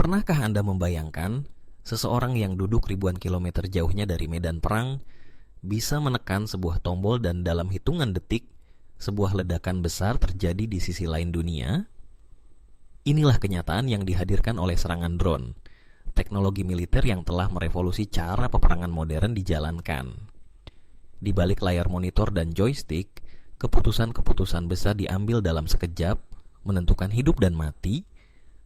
Pernahkah Anda membayangkan seseorang yang duduk ribuan kilometer jauhnya dari medan perang bisa menekan sebuah tombol dan dalam hitungan detik sebuah ledakan besar terjadi di sisi lain dunia? Inilah kenyataan yang dihadirkan oleh serangan drone, teknologi militer yang telah merevolusi cara peperangan modern dijalankan. Di balik layar monitor dan joystick, keputusan-keputusan besar diambil dalam sekejap, menentukan hidup dan mati,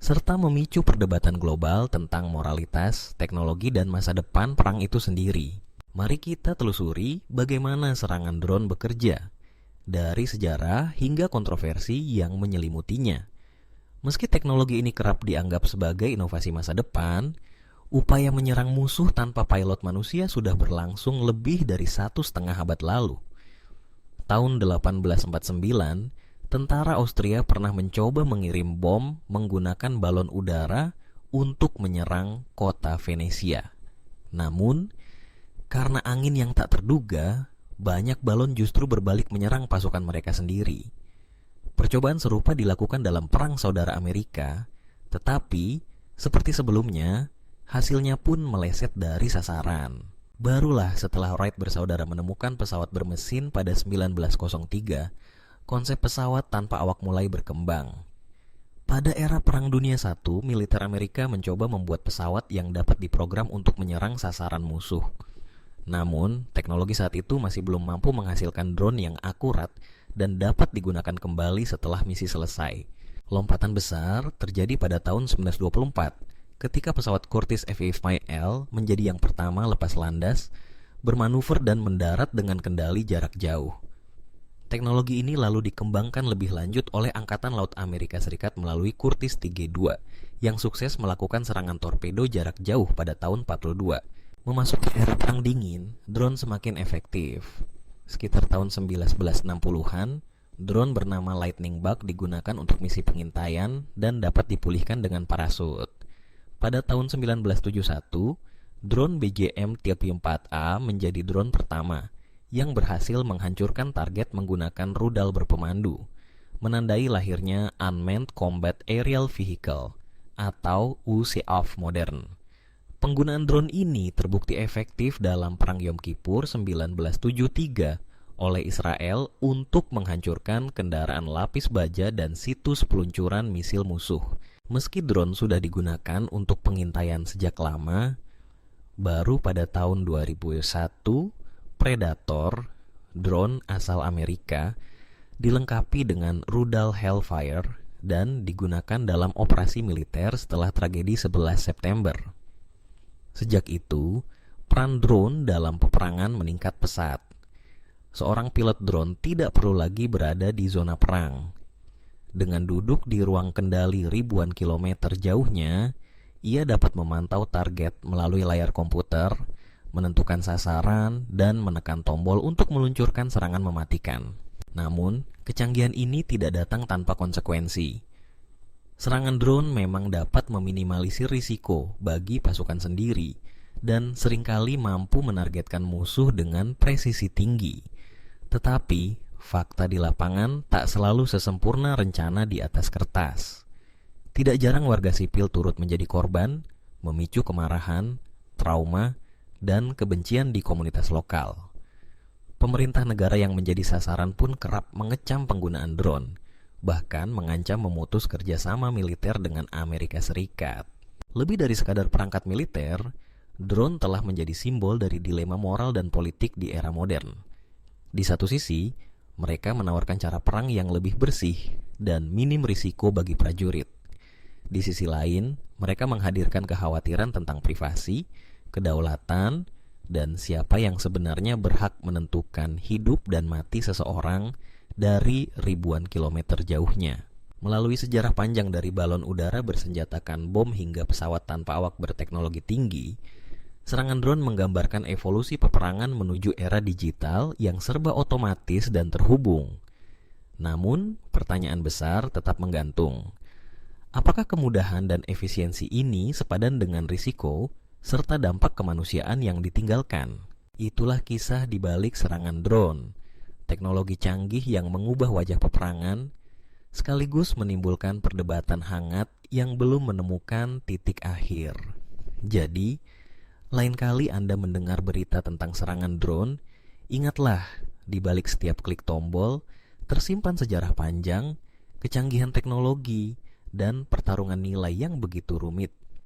serta memicu perdebatan global tentang moralitas, teknologi, dan masa depan perang itu sendiri. Mari kita telusuri bagaimana serangan drone bekerja, dari sejarah hingga kontroversi yang menyelimutinya. Meski teknologi ini kerap dianggap sebagai inovasi masa depan, upaya menyerang musuh tanpa pilot manusia sudah berlangsung lebih dari 1,5 abad lalu. Tahun 1849, tentara Austria pernah mencoba mengirim bom menggunakan balon udara untuk menyerang kota Venesia. Namun, karena angin yang tak terduga, banyak balon justru berbalik menyerang pasukan mereka sendiri. Percobaan serupa dilakukan dalam Perang Saudara Amerika, tetapi seperti sebelumnya, hasilnya pun meleset dari sasaran. Barulah setelah Wright bersaudara menemukan pesawat bermesin pada 1903, konsep pesawat tanpa awak mulai berkembang. Pada era Perang Dunia I, militer Amerika mencoba membuat pesawat yang dapat diprogram untuk menyerang sasaran musuh. Namun, teknologi saat itu masih belum mampu menghasilkan drone yang akurat dan dapat digunakan kembali setelah misi selesai. Lompatan besar terjadi pada tahun 1924, ketika pesawat Curtiss F-5L menjadi yang pertama lepas landas, bermanuver dan mendarat dengan kendali jarak jauh. Teknologi ini lalu dikembangkan lebih lanjut oleh Angkatan Laut Amerika Serikat melalui Curtiss TG-2 yang sukses melakukan serangan torpedo jarak jauh pada tahun 42. Memasuki era Perang Dingin, drone semakin efektif. Sekitar tahun 1960-an, drone bernama Lightning Bug digunakan untuk misi pengintaian dan dapat dipulihkan dengan parasut. Pada tahun 1971, drone BJM-TP-4A menjadi drone pertama yang berhasil menghancurkan target menggunakan rudal berpemandu, menandai lahirnya Unmanned Combat Aerial Vehicle atau UCAV modern. Penggunaan drone ini terbukti efektif dalam Perang Yom Kippur 1973 oleh Israel untuk menghancurkan kendaraan lapis baja dan situs peluncuran misil musuh. Meski drone sudah digunakan untuk pengintaian sejak lama, baru pada tahun 2001, Predator, drone asal Amerika, dilengkapi dengan rudal Hellfire dan digunakan dalam operasi militer setelah tragedi 11 September. Sejak itu, peran drone dalam peperangan meningkat pesat. Seorang pilot drone tidak perlu lagi berada di zona perang. Dengan duduk di ruang kendali ribuan kilometer jauhnya, ia dapat memantau target melalui layar komputer, menentukan sasaran, dan menekan tombol untuk meluncurkan serangan mematikan. Namun, kecanggihan ini tidak datang tanpa konsekuensi. Serangan drone memang dapat meminimalisir risiko bagi pasukan sendiri dan seringkali mampu menargetkan musuh dengan presisi tinggi. Tetapi, fakta di lapangan tak selalu sesempurna rencana di atas kertas. Tidak jarang warga sipil turut menjadi korban, memicu kemarahan, trauma, dan kebencian di komunitas lokal. Pemerintah negara yang menjadi sasaran pun kerap mengecam penggunaan drone, bahkan mengancam memutus kerjasama militer dengan Amerika Serikat. Lebih dari sekadar perangkat militer, drone telah menjadi simbol dari dilema moral dan politik di era modern. Di satu sisi, mereka menawarkan cara perang yang lebih bersih dan minim risiko bagi prajurit. Di sisi lain, mereka menghadirkan kekhawatiran tentang privasi, kedaulatan, dan siapa yang sebenarnya berhak menentukan hidup dan mati seseorang dari ribuan kilometer jauhnya. Melalui sejarah panjang dari balon udara bersenjatakan bom hingga pesawat tanpa awak berteknologi tinggi, serangan drone menggambarkan evolusi peperangan menuju era digital yang serba otomatis dan terhubung. Namun, pertanyaan besar tetap menggantung. Apakah kemudahan dan efisiensi ini sepadan dengan risiko serta dampak kemanusiaan yang ditinggalkan? Itulah kisah di balik serangan drone, teknologi canggih yang mengubah wajah peperangan, sekaligus menimbulkan perdebatan hangat yang belum menemukan titik akhir. Jadi, lain kali Anda mendengar berita tentang serangan drone, ingatlah, di balik setiap klik tombol tersimpan sejarah panjang, kecanggihan teknologi, dan pertarungan nilai yang begitu rumit.